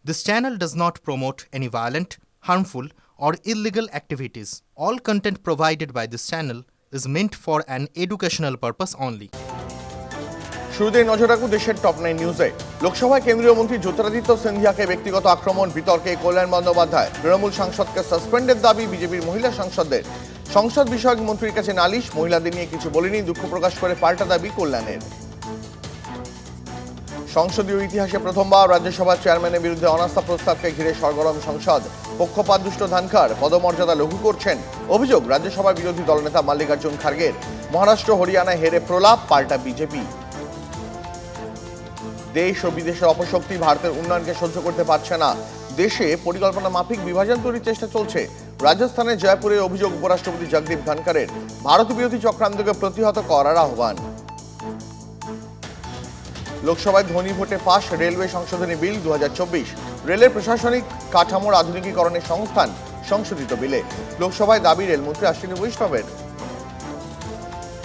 This channel does not promote any violent, harmful, or illegal activities. All content provided by this channel is meant for an educational purpose only. শুরুতেই নজর রাখুন দেশের top 9 নিউজে। লোকসভায় কেন্দ্রীয় মন্ত্রী জ্যোতিরাদিত্য সিন্ধিয়াকে ব্যক্তিগত আক্রমণ, বিতর্কে কল্যাণ বন্দ্যোপাধ্যায়। তৃণমূল সাংসদকে সাসপেন্ডের দাবি বিজেপির মহিলা সাংসদদের। সংসদ বিষয়ক মন্ত্রীর কাছে নালিশ, মহিলাদের নিয়ে কিছু বলেনি, দুঃখ প্রকাশ করে পাল্টা দাবি কল্যাণের। সংসদীয় ইতিহাসে প্রথমবার রাজ্যসভার চেয়ারম্যানের বিরুদ্ধে অনাস্থা প্রস্তাবকে ঘিরে সরগরম সংসদ। পক্ষপাতদুষ্ট ধানকার পদমর্যাদা লঘু করছেন, অভিযোগ রাজ্যসভার বিরোধী দলনেতা মাল্লিকার্জুন খার্গের। মহারাষ্ট্র হরিয়ানায় হেরে প্রলাপ, পাল্টা বিজেপি। দেশ ও বিদেশের অপশক্তি ভারতের উন্নয়নকে সহ্য করতে পারছে না, দেশে পরিকল্পনা মাফিক বিভাজন তৈরির চেষ্টা চলছে। রাজস্থানের জয়পুরে অভিযোগ উপরাষ্ট্রপতি জগদীপ ধনখড়ের। ভারত বিরোধী চক্রান্তকে প্রতিহত করার আহ্বান। লোকসভায় ধ্বনি ভোটে পাশ রেলওয়ে সংশোধনী বিল 2024। রেলের প্রশাসনিক কাঠামোর আধুনিকীকরণের সংস্থান সংশোধিত বিলে। লোকসভায় দাবি রেলমন্ত্রী অশ্বিনী বৈষ্ণবের।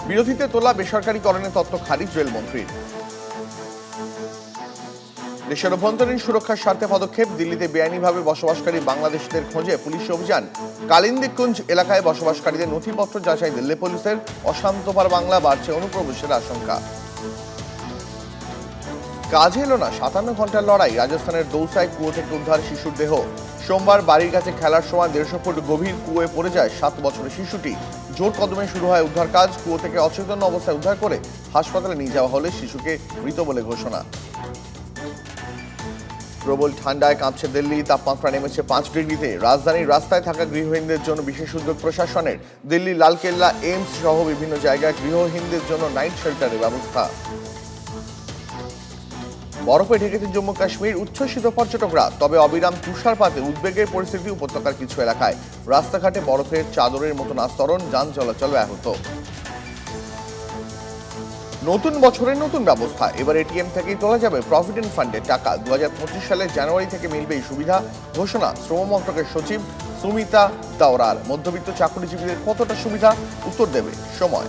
বিরোধীতে তোলা বেসরকারীকরণের তত্ত্ব খারিজ রেলমন্ত্রীর। দেশের অভ্যন্তরীণ সুরক্ষার স্বার্থে পদক্ষেপ, দিল্লিতে বেআইনিভাবে বসবাসকারী বাংলাদেশিদের খোঁজে পুলিশ অভিযান। কালিন্দিকুঞ্জ এলাকায় বসবাসকারীদের নথিপত্র যাচাই দিল্লি পুলিশের। অশান্ত পার বাংলা, বাড়ছে অনুপ্রবেশের আশঙ্কা। কাজে এলো না 57 ঘন্টার লড়াই, রাজস্থানের দৌসায় কুয়ো থেকে উদ্ধার শিশুর দেহ। সোমবার বাড়ির কাছে খেলার সময় 150 ফুট গভীর কুয়োয় পড়ে যায় 7 বছরের শিশুটি। জোর কদমে শুরু হয় উদ্ধার কাজ। কুয়ো থেকে অচেতন অবস্থায় উদ্ধার করে হাসপাতালে নিয়ে যাওয়া হলে শিশুকে মৃত বলে ঘোষণা। প্রবল ঠান্ডায় কাঁপছে দিল্লি, তাপমাত্রা নেমেছে 5 ডিগ্রিতে। রাজধানীর রাস্তায় থাকা গৃহহীনদের জন্য বিশেষ উদ্যোগ প্রশাসনের। দিল্লি লালকেল্লা, এইমস সহ বিভিন্ন জায়গায় গৃহহীনদের জন্য নাইট শেল্টারের ব্যবস্থা। বরফে ঢেকেছে জম্মু কাশ্মীর, উচ্ছ্বসিত পর্যটকরা। তবে অবিরাম তুষারপাতে উদ্বেগের পরিস্থিতি উপত্যকার কিছু এলাকায়। রাস্তাঘাটে বরফের চাদরের মতন আস্তরণ, যান চলাচল ব্যাহত। নতুন বছরের নতুন ব্যবস্থা, এবার এটিএম থেকেই তোলা যাবে প্রভিডেন্ট ফান্ডের টাকা। 2025 সালের জানুয়ারি থেকে মিলবে এই সুবিধা, ঘোষণা শ্রম মন্ত্রকের সচিব সুমিতা দাওরার। মধ্যবিত্ত চাকরিজীবীদের কতটা সুবিধা, উত্তর দেবে সময়।